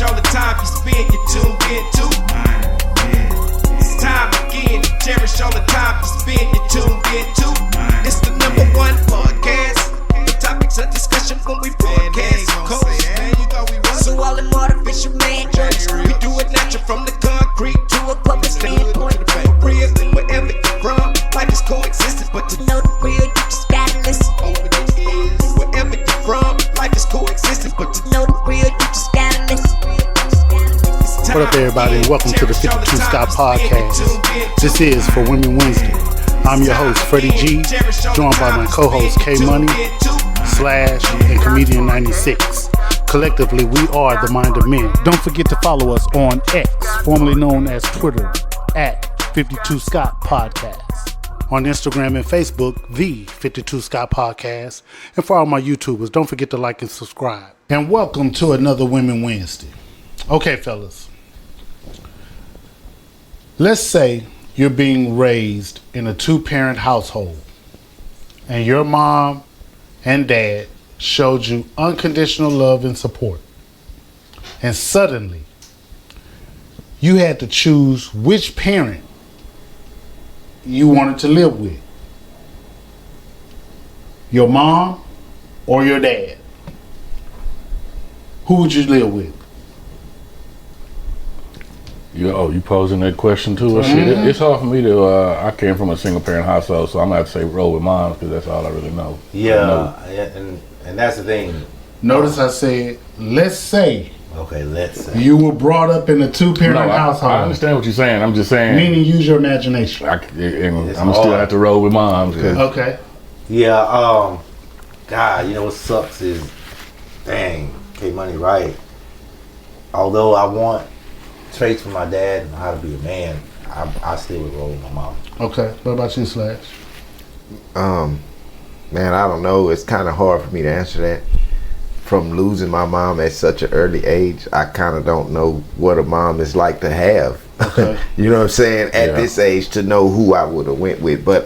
cherish all the time you spend, you tuned in to. It's time again to cherish all the time you spend, you tuned in to. It's the number one podcast. The topics of discussion when we broadcast. So all them artificial man jokes, we do it natural from the concrete to a public standpoint. Real, wherever you're from, life is coexisting, but to know the real, you just gotta listen. Wherever you're from, life is coexisting, but to know the real, you just gotta listen. What up, everybody, and welcome to the 52 Scott Podcast. This is For Women Wednesday. I'm your host, Freddie G, joined by my co-host, K Money, Slash, and Comedian 96. Collectively, we are the Mind of Men. Don't forget to follow us on X, formerly known as Twitter, at 52 Scott Podcast. On Instagram and Facebook, the 52 Scott Podcast. And for all my YouTubers, don't forget to like and subscribe. And welcome to another Women Wednesday. Okay, fellas. Let's say you're being raised in a two-parent household, and your mom and dad showed you unconditional love and support. And suddenly, you had to choose which parent you wanted to live with. Your mom or your dad? Who would you live with? You posing that question to us? Mm-hmm. It's hard for me to, I came from a single parent household, so I'm going to have to say roll with mom because that's all I really know. Yeah, and that's the thing. Notice I said, let's say. Okay, let's say. You were brought up in a two-parent household. I understand what you're saying. I'm just saying. Meaning use your imagination. I'm still have to roll with mom. Okay. Yeah, God, you know what sucks is, dang, K-Money right. Although I want traits from my dad and how to be a man, I still would roll with my mom. Okay. What about you, Slash? Man, I don't know. It's kind of hard for me to answer that. From losing my mom at such an early age, I kind of don't know what a mom is like to have. Okay. You know what I'm saying? At this age, to know who I would have went with. But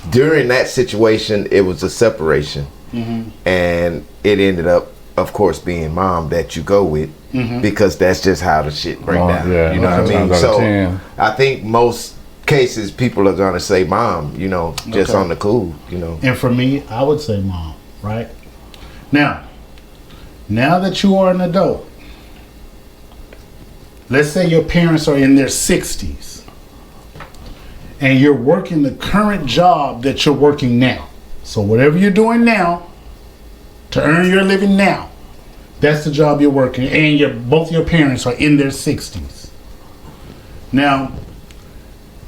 during that situation, it was a separation. Mm-hmm. And it ended up, of course, being mom that you go with. Mm-hmm. Because that's just how the shit break down. Yeah, you know what I mean? So 10. I think most cases people are gonna say mom, you know, just on the cool, you know. And for me, I would say mom, right? Now that you are an adult, let's say your parents are in their 60s and you're working the current job that you're working now. So whatever you're doing now to earn your living now, that's the job you're working, and both your parents are in their 60s. Now,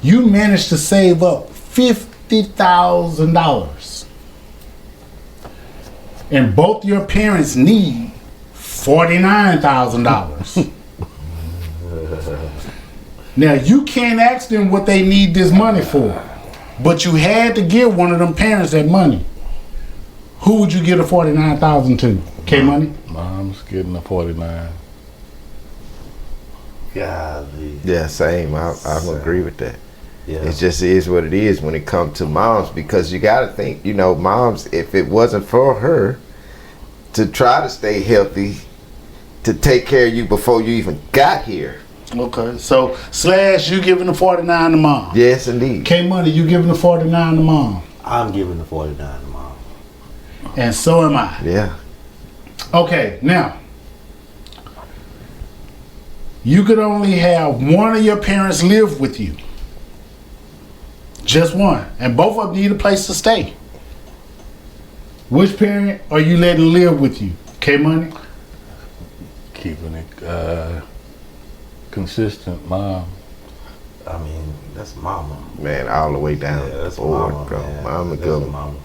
you managed to save up $50,000, and both your parents need $49,000. Now, you can't ask them what they need this money for, but you had to give one of them parents that money. Who would you give the $49,000 to? K-Money? Mom's getting a 49. Golly. Yeah, same. I agree with that. Yeah. It just is what it is when it comes to moms, because you got to think, you know, moms, if it wasn't for her to try to stay healthy, to take care of you before you even got here. Okay, so Slash, you giving the 49 to mom? Yes, indeed. K-Money, you giving the 49 to mom? I'm giving the 49 to mom. And so am I. Yeah. Okay, now, you could only have one of your parents live with you. Just one. And both of them need a place to stay. Which parent are you letting live with you? K-Money? Keeping it consistent, mom. I mean, that's mama. Man, all the way down. Yeah, that's board, mama, bro. man. Mama That's go. mama.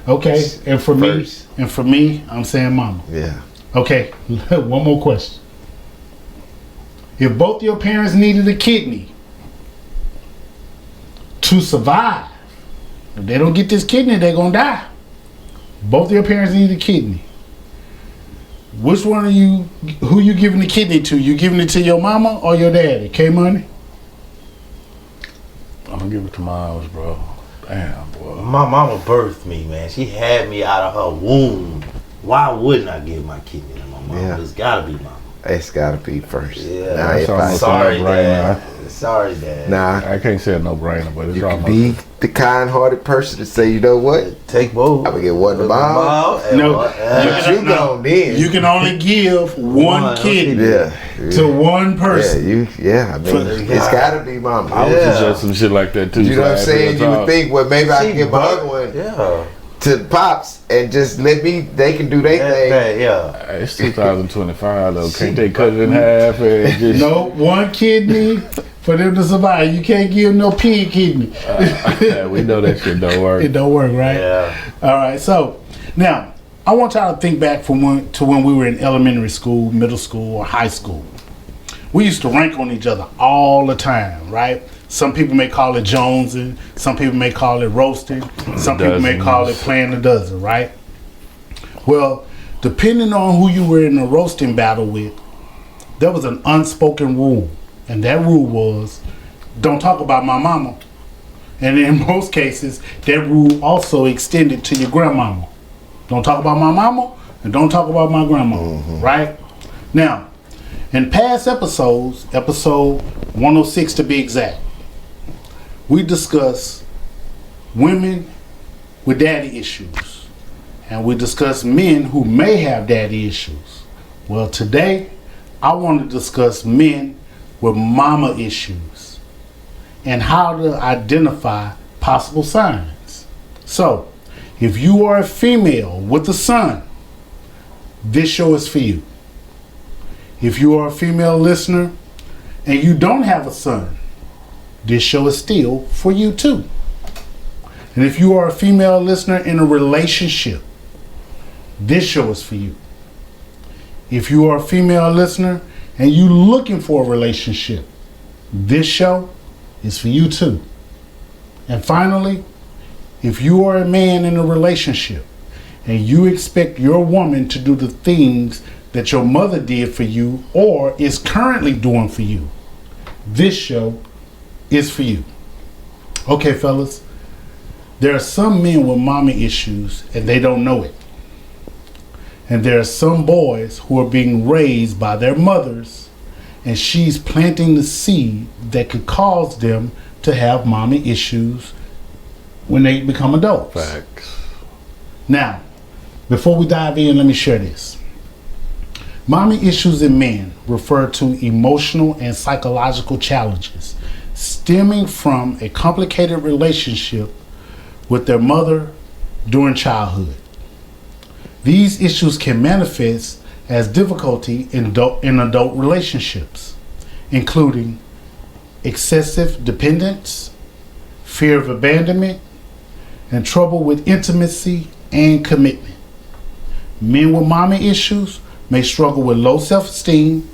Okay, and for First. me, I'm saying mama. Yeah. Okay, one more question. If both your parents needed a kidney to survive, if they don't get this kidney, they're gonna die. Both your parents need a kidney. Which one of you, who you giving the kidney to? You giving it to your mama or your daddy? K-Money? I'm gonna give it to moms, bro. Damn, boy. My mama birthed me, man. She had me out of her womb. Why wouldn't I give my kidney to my Mama. It's gotta be mama. It's gotta be first. Yeah. Now, That's if I, almost Sorry, a no-brainer. Dad. Sorry, Dad. nah, I can't say a no-brainer, but it's you can almost. be the kind-hearted person to say, you know what? Take both. I'm gonna get one to mom. No. But you go then. You can only give one kidney Yeah. to one person. I mean, it's gotta be mama. I would suggest some shit like that too. You know what I'm saying? You would think, well, maybe I can give my other one Yeah. to the pops and just they can do their thing. Yeah. It's 2025 though. Can't they cut it in half and just? No, one kidney for them to survive. You can't give no pig kidney. Yeah, we know that shit don't work. It don't work, right? Yeah. All right. So now I want y'all to think back from when we were in elementary school, middle school, or high school. We used to rank on each other all the time, right? Some people may call it jonesing. Some people may call it roasting. Some people may call it playing a dozen, right? Well, depending on who you were in a roasting battle with, there was an unspoken rule. And that rule was, don't talk about my mama. And in most cases, that rule also extended to your grandmama. Don't talk about my mama, and don't talk about my grandmama, right? Now, in past episodes, episode 106 to be exact, we discuss women with daddy issues, and we discuss men who may have daddy issues. Well, today I want to discuss men with mama issues and how to identify possible signs. So, if you are a female with a son, this show is for you. If you are a female listener and you don't have a son, this show is still for you too. And if you are a female listener in a relationship, this show is for you. If you are a female listener and you looking for a relationship, this show is for you too. And finally, if you are a man in a relationship and you expect your woman to do the things that your mother did for you or is currently doing for you, this show is for you. Okay, fellas, there are some men with mommy issues and they don't know it. And there are some boys who are being raised by their mothers and she's planting the seed that could cause them to have mommy issues when they become adults. Facts. Now, before we dive in, let me share this. Mommy issues in men refer to emotional and psychological challenges stemming from a complicated relationship with their mother during childhood. These issues can manifest as difficulty in adult relationships, including excessive dependence, fear of abandonment, and trouble with intimacy and commitment. Men with mommy issues may struggle with low self-esteem,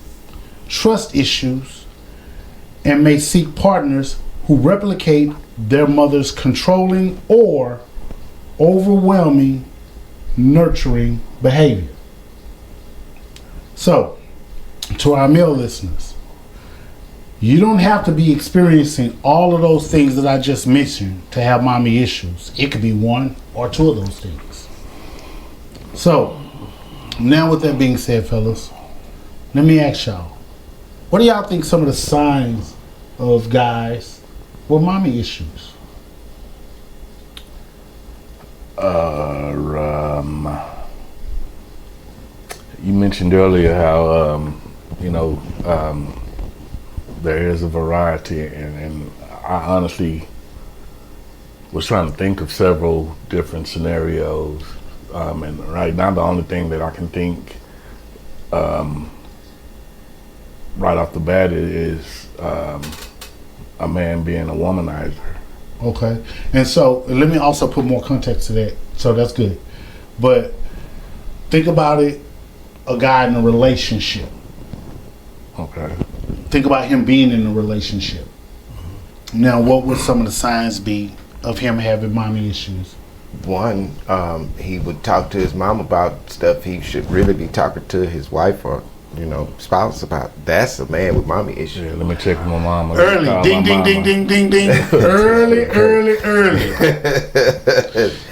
trust issues, and may seek partners who replicate their mother's controlling or overwhelming nurturing behavior. So, to our male listeners, you don't have to be experiencing all of those things that I just mentioned to have mommy issues. It could be one or two of those things. So, now with that being said, fellas, let me ask y'all, what do y'all think some of the signs of guys with mommy issues? You mentioned earlier how there is a variety, and I honestly was trying to think of several different scenarios, and right now the only thing that I can think right off the bat is a man being a womanizer. Okay. And so let me also put more context to that. So that's good. But think about it, a guy in a relationship. Okay. Think about him being in a relationship. Now, what would some of the signs be of him having mommy issues? One, he would talk to his mom about stuff he should really be talking to his wife or spouse about. That's a man with mommy issues. Yeah, let me check with my mama. Early, ding, ding, ding, ding, ding, ding. early.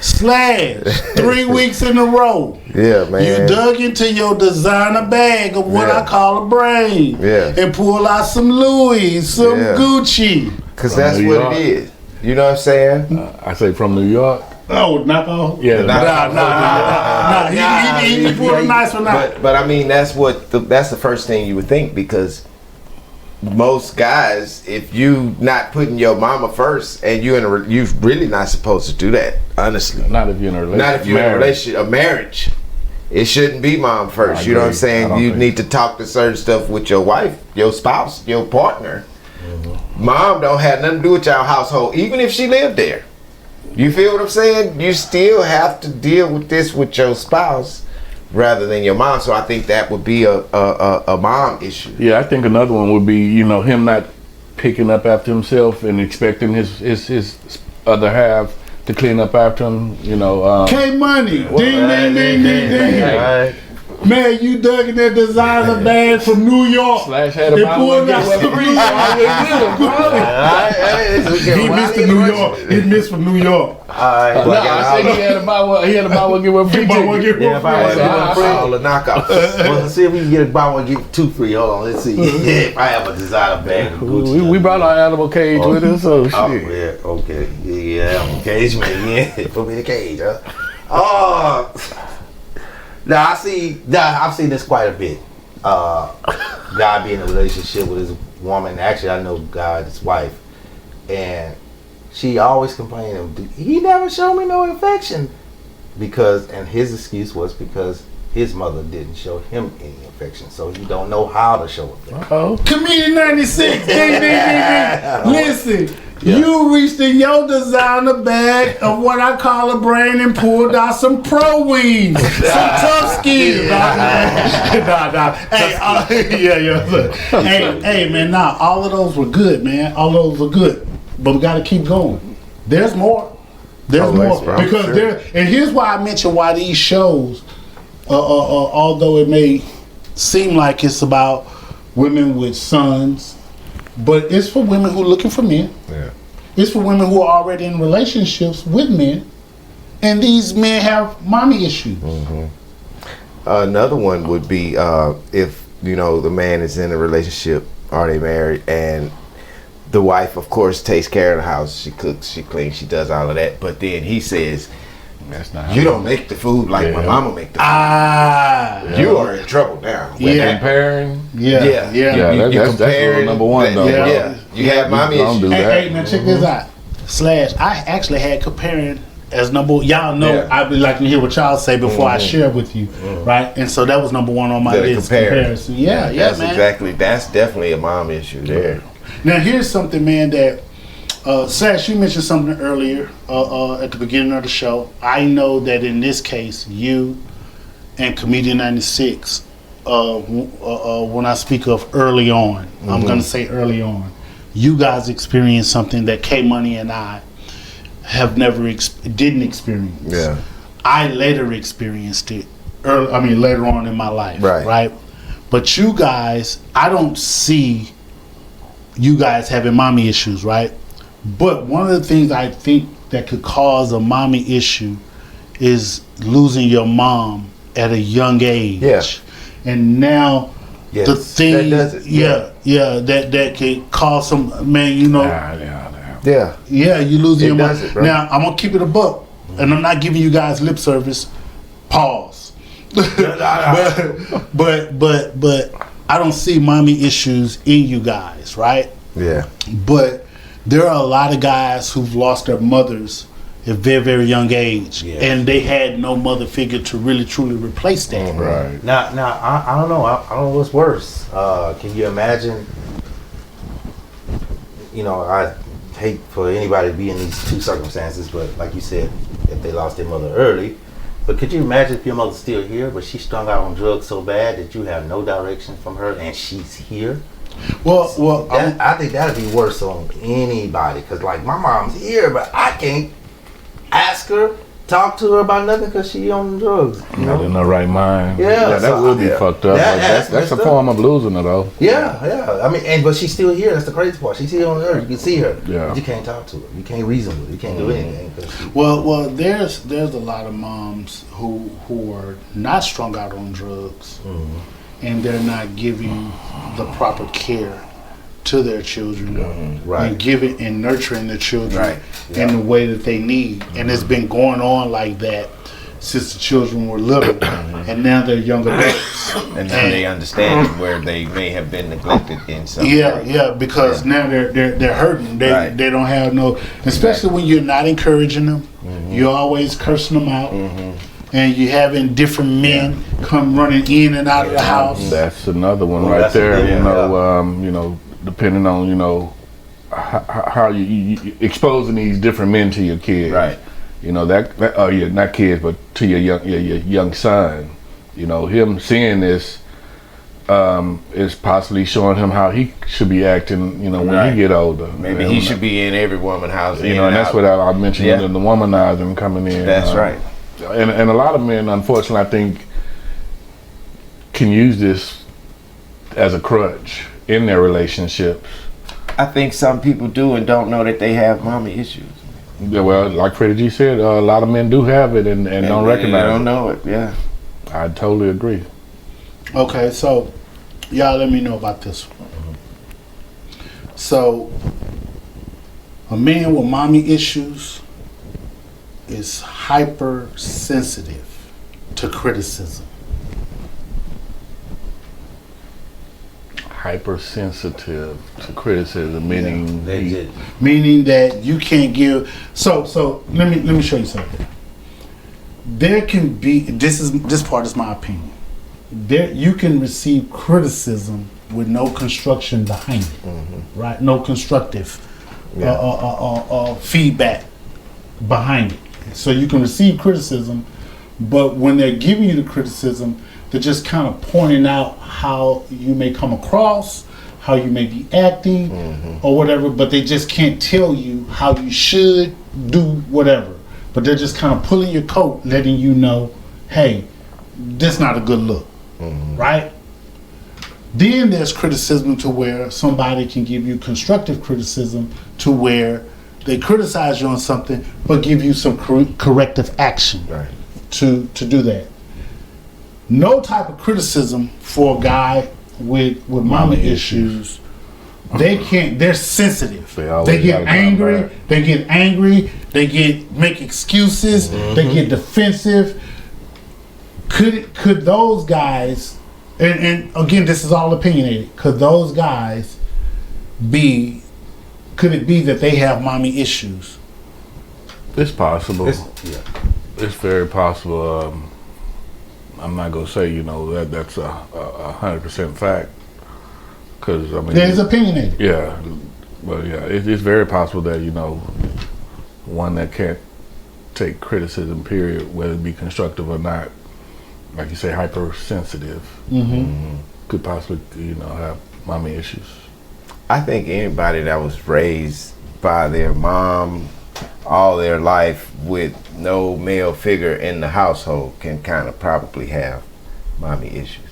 Slash, 3 weeks in a row. Yeah, man. You dug into your designer bag of what Yeah. I call a brain. Yeah. And pull out some Louis, some Yeah. Gucci. Because From that's New what York. it is. You know what I'm saying? I say from New York. Oh, knock off. Yeah, Nah. He pulled a nice one out. But I mean, that's the first thing you would think, because most guys, if you not putting your mama first, and you're really not supposed to do that. Honestly, Not if you're in a relationship. not if you're in a relationship, a marriage. It shouldn't be mom first. I You know what I'm agree. I saying? don't You think need to talk to certain stuff with your wife, your spouse, your partner. Mom don't have nothing to do with your household, even if she lived there. You feel what I'm saying? You still have to deal with this with your spouse rather than your mom. So I think that would be a mom issue. Yeah, I think another one would be, him not picking up after himself and expecting his other half to clean up after him. K Money. Ding. Right. Man, you dug in that designer bag from New York. Slash had and about pulled one out get some one free. He missed from New York. He missed from New York. No, I said he had about one. He had about one get one free. Buy one, get one Yeah, buy one, free. get one free. All the knockouts. Well, let's see if we can get a buy one, get two free. Hold on, let's see. If I have a designer bag of Gucci. We brought our animal cage with us, so Oh, shit. yeah, okay. Yeah, I'm cage man. Yeah, put me in the cage, huh? Oh. Now, I've seen this quite a bit. Guy be in a relationship with his woman. Actually, I know God's wife. And she always complaining, he never showed me no affection. And his excuse was because his mother didn't show him any affection. So he don't know how to show affection. Oh, Comedian 96. Ding. Listen, you reached in your designer bag of what I call a brain and pulled out some pro wings, some tough skins. Nah. Hey, man, all of those were good, man. All those were good. But we got to keep going. There's more. There's more. bro. Because Sure. and here's why I mentioned why these shows, although it may seem like it's about women with sons, but it's for women who are looking for men. Yeah. It's for women who are already in relationships with men, and these men have mommy issues. Another one would be if the man is in a relationship or they married, and the wife, of course, takes care of the house. She cooks, she cleans, she does all of that. But then he says, that's not. "You don't make the food like my mama make the food. You are in trouble now." Yeah. Comparing. Yeah. Yeah, You that's compare rule number one, though. Yeah. Yeah, you have mommy Don't do issues. that. Hey, man, check this out. Slash, I actually had comparing as number. Y'all know Yeah. I'd be like to hear what y'all say before I share with you, right? And so that was number one on my The list. comparison. Comparison. Yeah, man. That's definitely a mom issue there. Now here's something, man, that Sash, you mentioned something earlier at the beginning of the show. I know that in this case, you and Comedian 96, when I speak of early on, I'm going to say early on, you guys experienced something that K Money and I have never didn't experience. Yeah. I later experienced it. Later on in my life. Right. But you guys, I don't see you guys having mommy issues, right? But one of the things I think that could cause a mommy issue is losing your mom at a young age. Yeah. And now Yes, the thing, that does it. that could cause some, man, Yeah. you losing your does mom. it, bro. Now I'm gonna keep it a buck, and I'm not giving you guys lip service. Pause. but I don't see mommy issues in you guys, right? Yeah. But there are a lot of guys who've lost their mothers at very, very young age, and they had no mother figure to really, truly replace that. Right. Now, I don't know. I don't know what's worse. Can you imagine? I hate for anybody to be in these two circumstances, but like you said, if they lost their mother early. But could you imagine if your mother's still here, but she's strung out on drugs so bad that you have no direction from her, and she's here? Well, I think that'd be worse on anybody, because like my mom's here, but I can't ask her talk to her about nothing because she on drugs. Not in her right mind. Yeah, that so, would be fucked up. That's a form of losing her though. Yeah. I mean, but she's still here. That's the crazy part. She's here on earth. You can see her. Yeah. But you can't talk to her. You can't reason with her. You can't do anything. Well, there's a lot of moms who are not strung out on drugs, and they're not giving the proper care to their children, and giving and nurturing the children in the way that they need. And it's been going on like that since the children were little, and now they're young adults. And now they understand where they may have been neglected in some way. Yeah, because now they're hurting. They don't have no, especially when you're not encouraging them. You're always cursing them out. And you having different men come running in and out of the house. That's another one right there. You know, depending on how you exposing these different men to your kids. Right. You know that not kids, but to your young son. You know, him seeing this is possibly showing him how he should be acting. You know, when he get older. Maybe he should be in every woman's house. You know, and that's what I mentioned in the womanizing coming in. That's right. And a lot of men, unfortunately, I think, can use this as a crutch in their relationships. I think some people do and don't know that they have mommy issues. Yeah, well, like Freddie G said, a lot of men do have it and don't recognize it. They don't know it, yeah. I totally agree. Okay, so y'all let me know about this one. So, a man with mommy issues is hypersensitive to criticism. Hypersensitive to criticism, meaning meaning that you can't give. So let me show you something. There can be this part is my opinion. There you can receive criticism with no construction behind it, right? No constructive feedback behind it. So you can receive criticism, but when they're giving you the criticism, they're just kind of pointing out how you may come across, how you may be acting, or whatever, but they just can't tell you how you should do whatever. But they're just kind of pulling your coat, letting you know, hey, this not a good look, right? Then there's criticism to where somebody can give you constructive criticism to where they criticize you on something, but give you some corrective action to do that. No type of criticism for a guy with mama issues. They can't. They're sensitive. They get angry. They make excuses. They get defensive. Could those guys? And again, this is all opinionated. Could those guys be? Could it be that they have mommy issues? It's possible. It's very possible. I'm not gonna say that's a 100% fact, because I mean there's opinionated. Yeah, but yeah, it's very possible that one that can't take criticism, period, whether it be constructive or not, like you say, hypersensitive, could possibly have mommy issues. I think anybody that was raised by their mom all their life with no male figure in the household can kind of probably have mommy issues.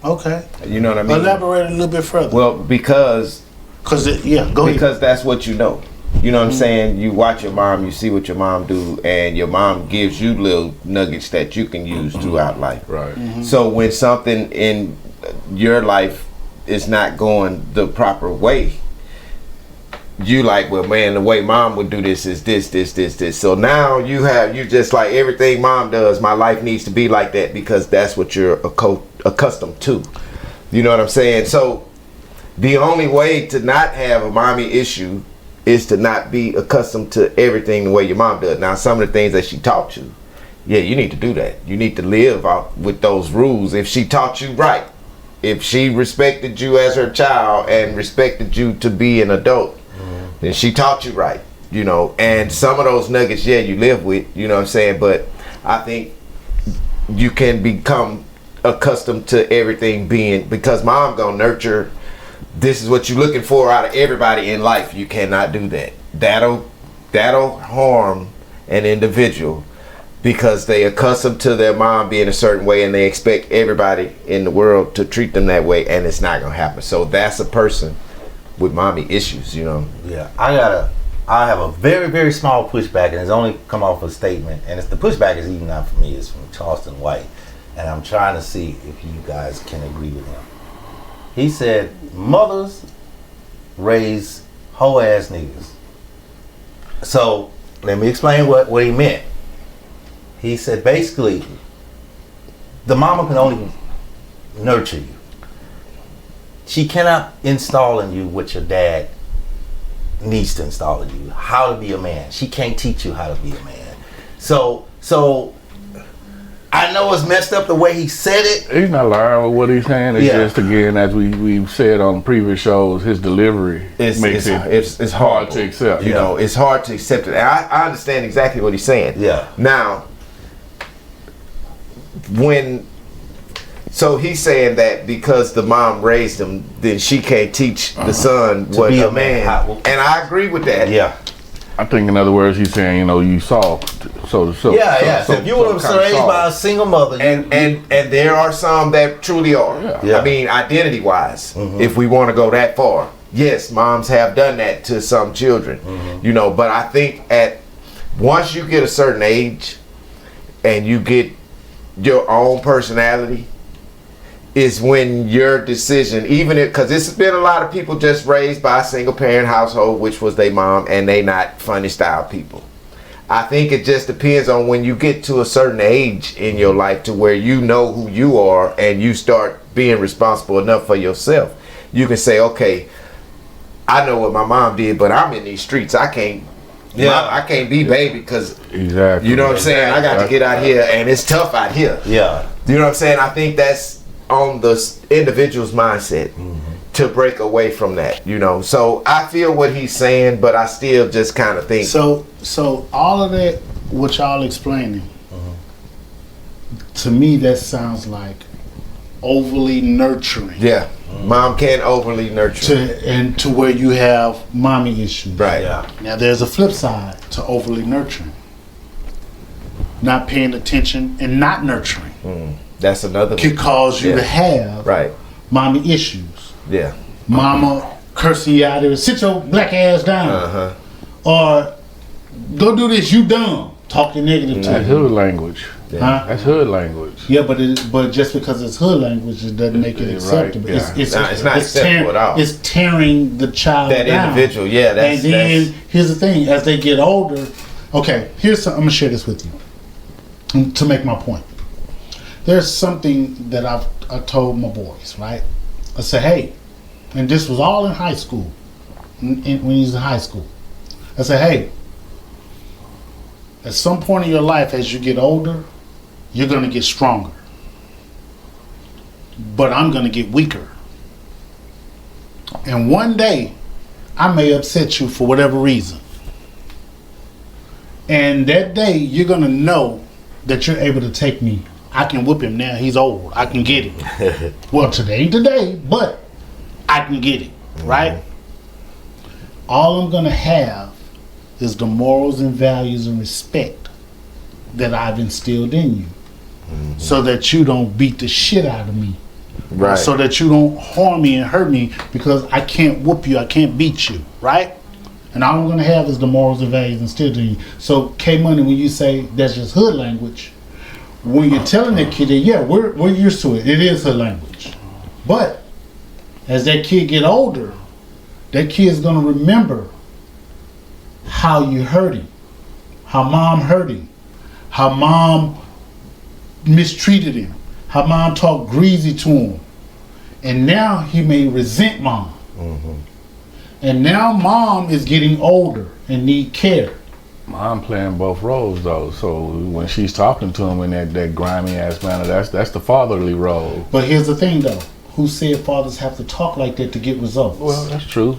Okay. You know what I mean? Elaborate a little bit further. Well, because go ahead. Because that's what you know. You know what I'm saying? You watch your mom, you see what your mom do, and your mom gives you little nuggets that you can use throughout life. Right. So when something in your life is not going the proper way, you like, well, man, the way mom would do this is this. So now you just like everything mom does, my life needs to be like that because that's what you're accustomed to. You know what I'm saying? So the only way to not have a mommy issue is to not be accustomed to everything the way your mom does. Now, some of the things that she taught you, you need to do that. You need to live out with those rules. If she taught you right, if she respected you as her child and respected you to be an adult, then she taught you right, and some of those nuggets, you live with, you know what I'm saying? But I think you can become accustomed to everything being, because mom gonna nurture, this is what you're looking for out of everybody in life. You cannot do that. That'll harm an individual because they accustomed to their mom being a certain way and they expect everybody in the world to treat them that way, and it's not gonna happen. So that's a person with mommy issues, you know. Yeah, I have a very, very small pushback, and it's only come off a statement, and the pushback is even not from me, it's from Charleston White, and I'm trying to see if you guys can agree with him. He said, mothers raise hoe ass niggas. So let me explain what he meant. He said basically, the mama can only nurture you. She cannot install in you what your dad needs to install in you. How to be a man. She can't teach you how to be a man. So I know it's messed up the way he said it. He's not lying with what he's saying. It's just, again, as we've said on previous shows, his delivery makes it's hard to accept. You know, it's hard to accept it. And I understand exactly what he's saying. Yeah. Now, so he's saying that because the mom raised him, then she can't teach the son what a man. And I agree with that. Yeah. I think, in other words, he's saying, you soft. So So if you were raised by a single mother, and there are some that truly are. Yeah. I mean, identity-wise, if we want to go that far, yes, moms have done that to some children. You know, but I think once you get a certain age, and you get your own personality, is when your decision, even if, because there's been a lot of people just raised by a single parent household, which was their mom, and they not funny style people. I think it just depends on when you get to a certain age in your life to where you know who you are and you start being responsible enough for yourself. You can say, okay, I know what my mom did, but I'm in these streets. I can't be baby because exactly. You know what I'm saying? I got to get out here, and it's tough out here. Yeah. You know what I'm saying? I think that's on the individual's mindset to break away from that, you know. So I feel what he's saying, but I still just kind of think. So all of that, what y'all explaining, to me that sounds like overly nurturing. Yeah, mom can overly nurture. To where you have mommy issues. Right. Yeah. Now there's a flip side to overly nurturing. Not paying attention and not nurturing. That's another could cause you to have mommy issues. Yeah. Mama cursing you out there, sit your black ass down. Or go do this, you dumb. Talking negative to That's you. hood language. Huh? That's hood language. Yeah, but just because it's hood language, it doesn't make it acceptable. Right. Yeah. It's not acceptable at all. It's tearing the child that down. Individual. Yeah. And then here's the thing: as they get older, okay. I'm gonna share this with you to make my point. There's something that I told my boys, right? I said, hey, and this was all in high school, when he was in high school. I said, hey, at some point in your life, as you get older, you're going to get stronger. But I'm going to get weaker. And one day, I may upset you for whatever reason. And that day, you're going to know that you're able to take me. I can whip him now. He's old. I can get him. Well, today ain't today, but I can get him, right? All I'm going to have is the morals and values and respect that I've instilled in you, so that you don't beat the shit out of me, right? So that you don't harm me and hurt me, because I can't whoop you, I can't beat you, right? And all I'm going to have is the morals and values instilled in you. So K-Money, when you say that's just hood language, when you're telling that kid that, yeah, we're used to it. It is her language. But as that kid get older, that kid's gonna remember how you hurt him, how mom hurt him, how mom mistreated him, how mom talked greasy to him. And now he may resent mom. And now mom is getting older and need care. Mom playing both roles though, so when she's talking to him in that grimy ass manner, that's the fatherly role. But here's the thing though, who said fathers have to talk like that to get results? Well, that's true.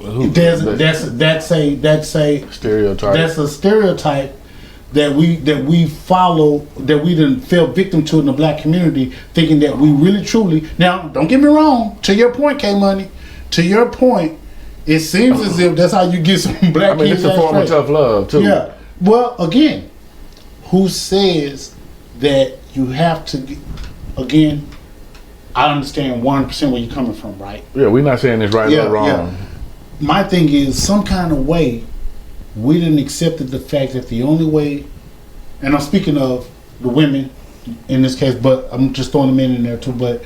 That's a stereotype. That's a stereotype that we follow, that we done fell victim to in the black community, thinking that we really truly. Now, don't get me wrong. To your point, K-Money. To your point. It seems as if that's how you get some black kids. It's a form of tough love too. Yeah. Well, again, who says that you have to get, again, I understand 100% where you're coming from, right? Yeah, we're not saying it's right or wrong. Yeah. My thing is, some kind of way, we didn't accept the fact that the only way, and I'm speaking of the women in this case, but I'm just throwing the men in there too, but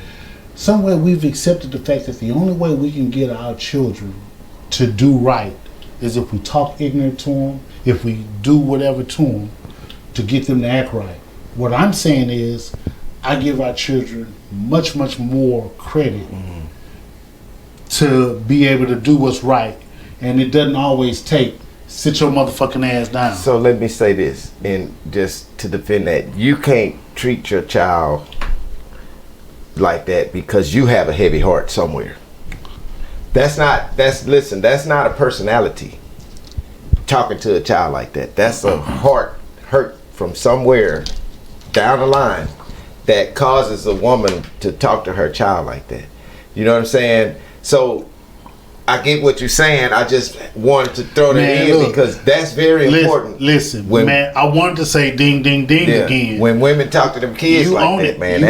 some way we've accepted the fact that the only way we can get our children to do right is if we talk ignorant to them, if we do whatever to them to get them to act right. What I'm saying is, I give our children much, much more credit to be able to do what's right, and it doesn't always take sit your motherfucking ass down. So let me say this, and just to defend that, you can't treat your child like that because you have a heavy heart somewhere. That's not a personality. Talking to a child like that, that's a heart hurt from somewhere down the line that causes a woman to talk to her child like that. You know what I'm saying? So I get what you're saying. I just wanted to throw that in because that's very important. Listen, man, I wanted to say ding, ding, ding again. When women talk to them kids you like that, man,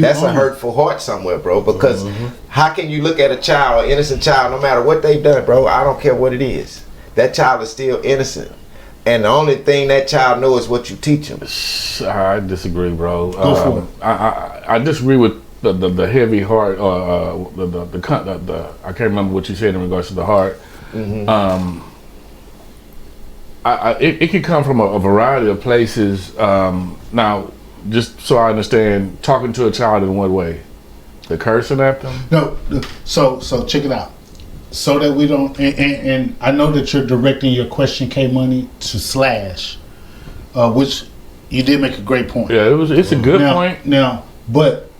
that's a hurtful heart somewhere, bro. Because how can you look at a child, an innocent child, no matter what they've done, bro? I don't care what it is. That child is still innocent. And the only thing that child knows is what you teach him. I disagree, bro. I disagree with the heavy heart, the I can't remember what you said in regards to the heart. It can come from a variety of places. Now, just so I understand, talking to a child in what way? The cursing at them? No. So check it out. So that we don't, and I know that you're directing your question, K Money, to Slash, which you did make a great point. Yeah, it's a good point. Now, but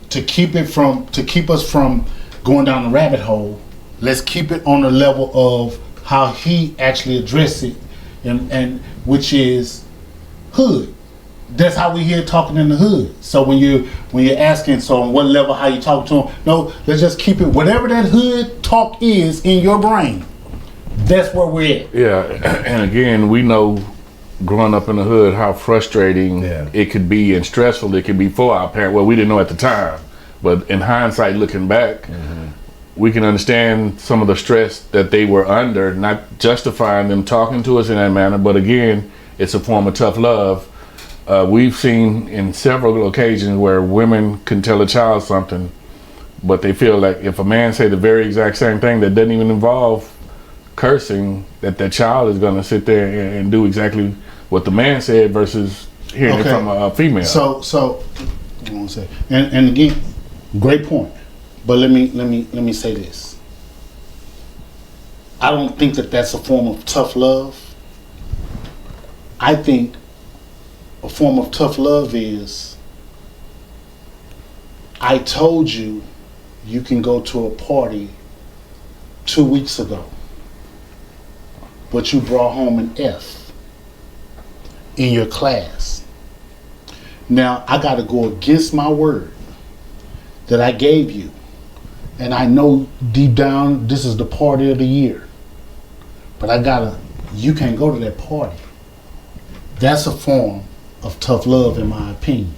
to keep us from going down the rabbit hole, let's keep it on the level of how he actually addressed it, and which is hood. That's how we hear talking in the hood. So when you're asking, so on what level, how you talk to him, no, let's just keep it, whatever that hood talk is in your brain, that's where we're at. Yeah, and again, we know growing up in the hood how frustrating it could be and stressful it could be for our parents. Well, we didn't know at the time, but in hindsight, looking back, we can understand some of the stress that they were under, not justifying them talking to us in that manner, but again, it's a form of tough love. We've seen in several occasions where women can tell a child something, but they feel like if a man say the very exact same thing that doesn't even involve cursing, that child is going to sit there and do exactly what the man said versus hearing it from a female. So, you want to say, and again, great point. But let me say this. I don't think that that's a form of tough love. I think a form of tough love is, I told you you can go to a party 2 weeks ago, but you brought home an F in your class. Now I got to go against my word that I gave you, and I know deep down this is the party of the year, but you can't go to that party. That's a form of tough love, in my opinion.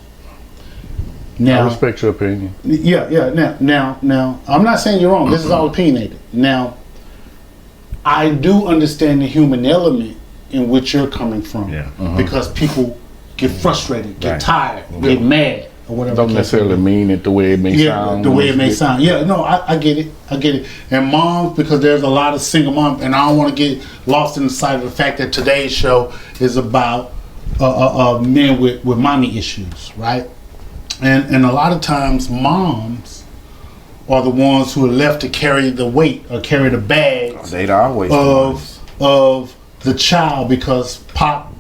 Now, I respect your opinion. Yeah. Now, I'm not saying you're wrong. This is all opinionated. Now, I do understand the human element in which you're coming from, because people get frustrated, get tired, get mad, or whatever. Don't necessarily mean it the way it may sound. The way it may sound. Yeah, no, I get it. And moms, because there's a lot of single moms, and I don't want to get lost in the sight of the fact that today's show is about men with mommy issues, right? And a lot of times moms are the ones who are left to carry the weight or carry the bags of the child because pop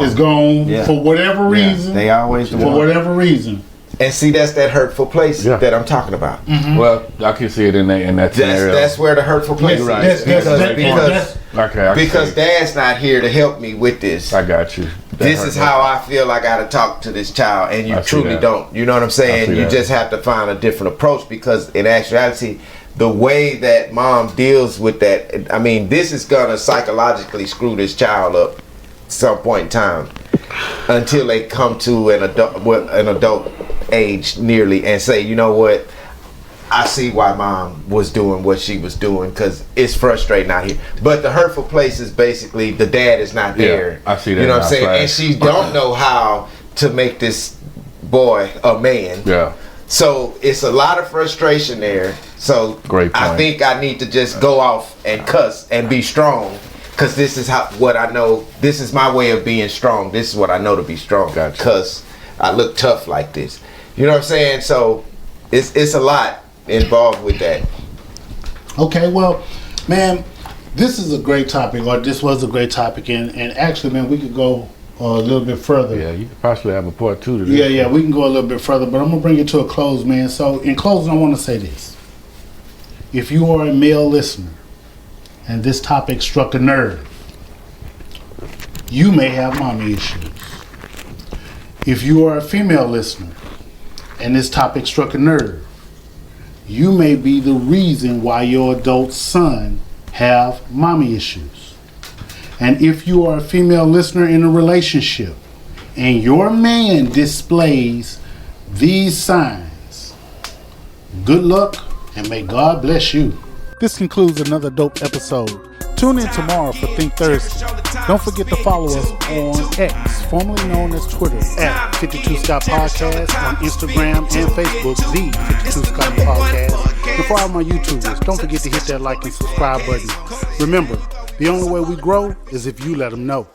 is gone for whatever reason. They always for whatever reason. And see, that's that hurtful place that I'm talking about. Mm-hmm. Well, I can see it in that scenario. That's where the hurtful place is. Because Dad's not here to help me with this. I got you. This is how I feel I got to talk to this child, and you truly don't. You know what I'm saying? You just have to find a different approach, because in actuality, the way that mom deals with that, I mean, this is going to psychologically screw this child up at some point in time. until they come to an adult age nearly and say, you know what, I see why mom was doing what she was doing, because it's frustrating out here. But the hurtful place is basically the dad is not there. I see that. You know what I'm saying? Right. And she don't know how to make this boy a man. Yeah. So it's a lot of frustration there. So Great point. I think I need to just go off and cuss and be strong, because this is what I know. This is my way of being strong. This is what I know to be strong. Gotcha. Because I look tough like this. You know what I'm saying? So it's a lot involved with that. Okay, well, man, this is a great topic, or this was a great topic, and actually, man, we could go a little bit further. Yeah, you could possibly have a part 2 to this. Yeah, we can go a little bit further, but I'm gonna bring it to a close, man. So, in closing, I want to say this: if you are a male listener and this topic struck a nerve, you may have mommy issues. If you are a female listener and this topic struck a nerve, you may be the reason why your adult son have mommy issues. And if you are a female listener in a relationship and your man displays these signs, good luck and may God bless you. This concludes another dope episode. Tune in tomorrow for Think Thursday. Don't forget to follow us on X, formerly known as Twitter, at 52 Scott Podcast, on Instagram and Facebook, the 52 Scott Podcast. And for all my YouTubers, don't forget to hit that like and subscribe button. Remember, the only way we grow is if you let them know.